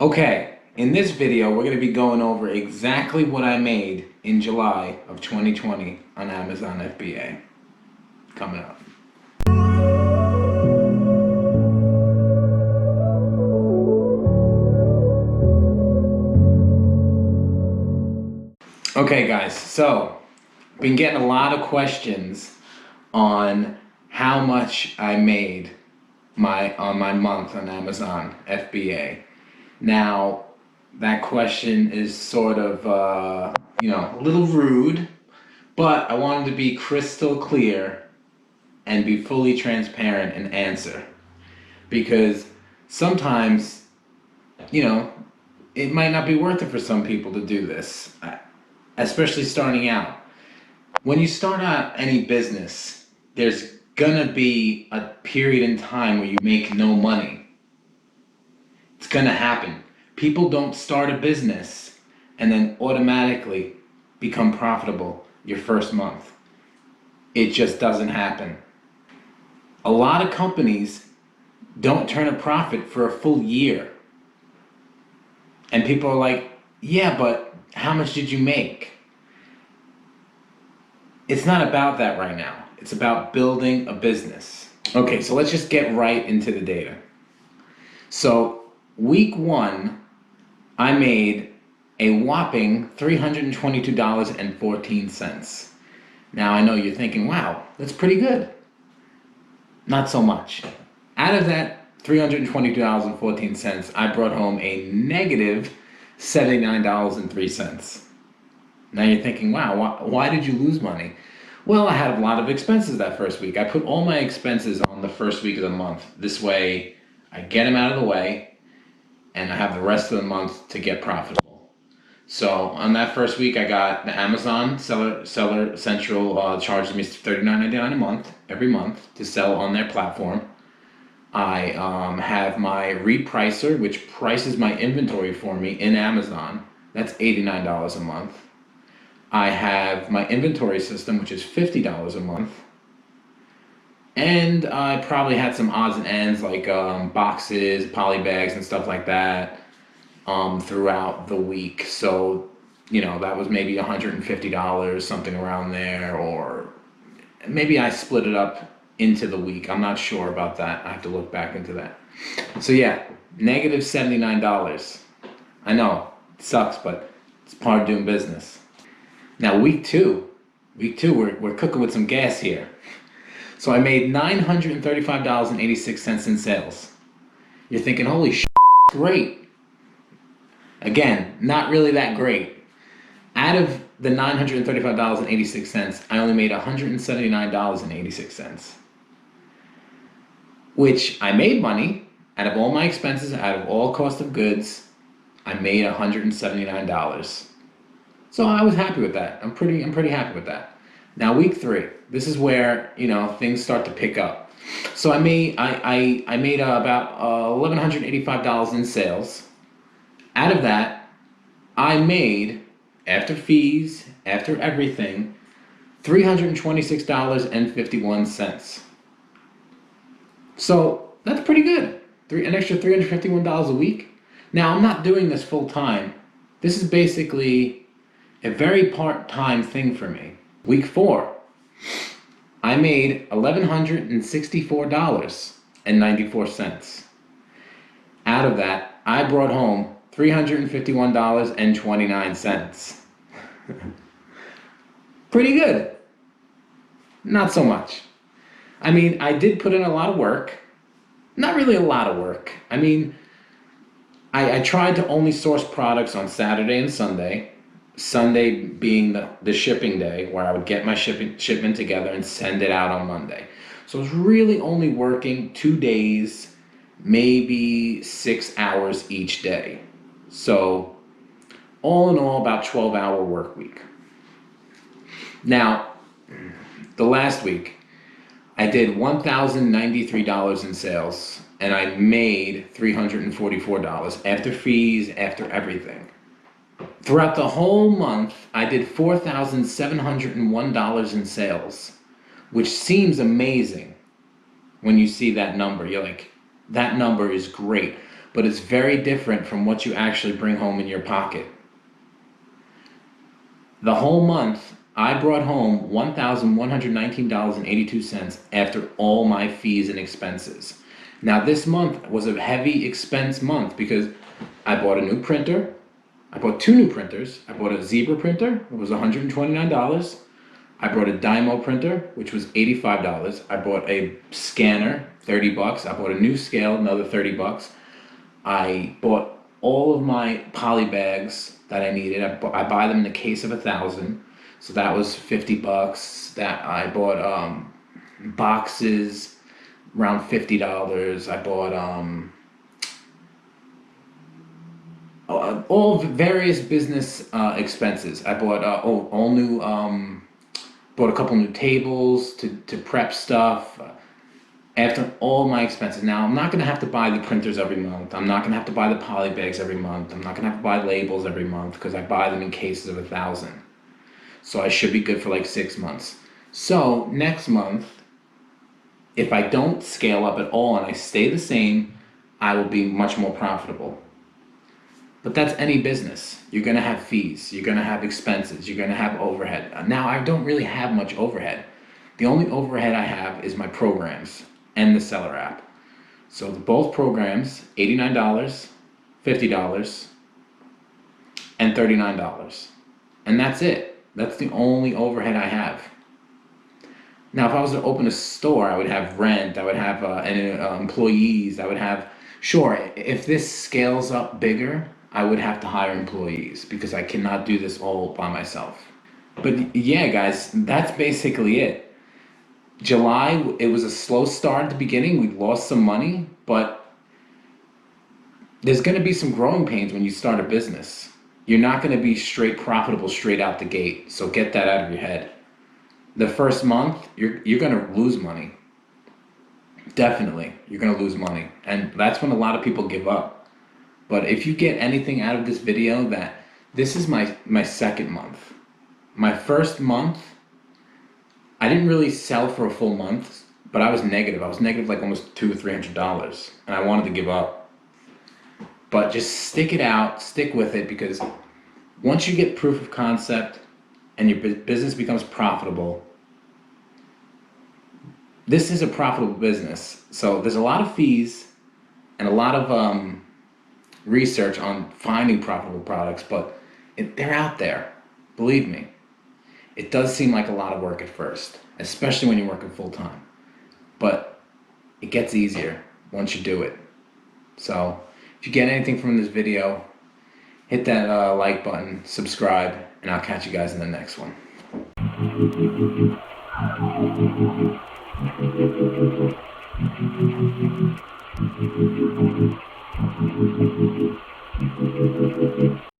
Okay, in this video, we're going to be going over exactly what I made in July of 2020 on Amazon FBA. Coming up. Okay guys, so been getting a lot of questions on how much I made on my month on Amazon FBA. Now, that question is sort of, a little rude, but I wanted to be crystal clear and be fully transparent and answer. Because sometimes, it might not be worth it for some people to do this, especially starting out. When you start out any business, there's gonna be a period in time where you make no money. It's gonna happen. People don't start a business and then automatically become profitable your first month. It just doesn't happen. A lot of companies don't turn a profit for a full year. And people are like, yeah, but how much did you make? It's not about that right now. It's about building a business. Okay, so let's just get right into the data. So week 1, I made a whopping $322.14. Now I know you're thinking, wow, that's pretty good. Not so much. Out of that $322.14, I brought home a negative $79.03. Now you're thinking, wow, why did you lose money? Well, I had a lot of expenses that first week. I put all my expenses on the first week of the month. This way, I get them out of the way, and I have the rest of the month to get profitable. So on that first week, I got the Amazon Seller Central charged me $39.99 a month, every month, to sell on their platform. I have my repricer, which prices my inventory for me in Amazon. That's $89 a month. I have my inventory system, which is $50 a month. And I probably had some odds and ends like boxes, poly bags, and stuff like that throughout the week. So, that was maybe $150, something around there, or maybe I split it up into the week. I'm not sure about that. I have to look back into that. So yeah, negative $79. I know, it sucks, but it's part of doing business. Now week two, we're cooking with some gas here. So I made $935.86 in sales. You're thinking, holy shit, great. Again, not really that great. Out of the $935.86, I only made $179.86. Which I made money. Out of all my expenses, out of all cost of goods, I made $179. So I was happy with that. I'm pretty happy with that. Now week 3, this is where things start to pick up. So I made about $1,185 in sales. Out of that, I made, after fees, after everything, $326.51. So that's pretty good. An extra $351 a week. Now I'm not doing this full time. This is basically a very part-time thing for me. Week 4, I made $1,164.94. Out of that, I brought home $351.29. Pretty good. Not so much. I mean, I did put in a lot of work. Not really a lot of work. I mean, I tried to only source products on Saturday and Sunday. Sunday being the shipping day, where I would get my shipment together and send it out on Monday. So I was really only working 2 days, maybe 6 hours each day. So all in all, about 12-hour work week. Now, the last week, I did $1,093 in sales, and I made $344 after fees, after everything. Throughout the whole month, I did $4,701 in sales, which seems amazing when you see that number. You're like, that number is great. but it's very different from what you actually bring home in your pocket. The whole month, I brought home $1,119.82 after all my fees and expenses. Now, this month was a heavy expense month because I bought a new printer. I bought two new printers. I bought a Zebra printer, it was $129. I bought a Dymo printer, which was $85. I bought a scanner, $30. I bought a new scale, another $30. I bought all of my poly bags that I needed. I buy them in a case of 1,000, so that was $50. That I bought boxes around $50. I bought all various business expenses. I bought all new bought a couple new tables to prep stuff. After all my expenses. Now, I'm not going to have to buy the printers every month. I'm not going to have to buy the poly bags every month. I'm not going to have to buy labels every month because I buy them in cases of 1,000. So I should be good for like 6 months. So next month, if I don't scale up at all and I stay the same, I will be much more profitable. But that's any business. You're going to have fees. You're going to have expenses. You're going to have overhead. Now, I don't really have much overhead. The only overhead I have is my programs and the seller app. So both programs, $89, $50, and $39. And that's it. That's the only overhead I have. Now, if I was to open a store, I would have rent, I would have employees, I would have, sure, if this scales up bigger, I would have to hire employees because I cannot do this all by myself. But yeah, guys, that's basically it. July, it was a slow start at the beginning. We lost some money, but there's going to be some growing pains when you start a business. You're not going to be straight profitable straight out the gate. So get that out of your head. The first month, you're going to lose money. Definitely, you're going to lose money. And that's when a lot of people give up. But if you get anything out of this video, that this is my second month. My first month, I didn't really sell for a full month, but I was negative. I was negative like almost $200 or $300, and I wanted to give up. But just stick it out, stick with it, because once you get proof of concept and your business becomes profitable, this is a profitable business. So there's a lot of fees and a lot of research on finding profitable products, but they're out there, believe me. It does seem like a lot of work at first, especially when you're working full time. But it gets easier once you do it. So if you get anything from this video, hit that like button, subscribe, and I'll catch you guys in the next one.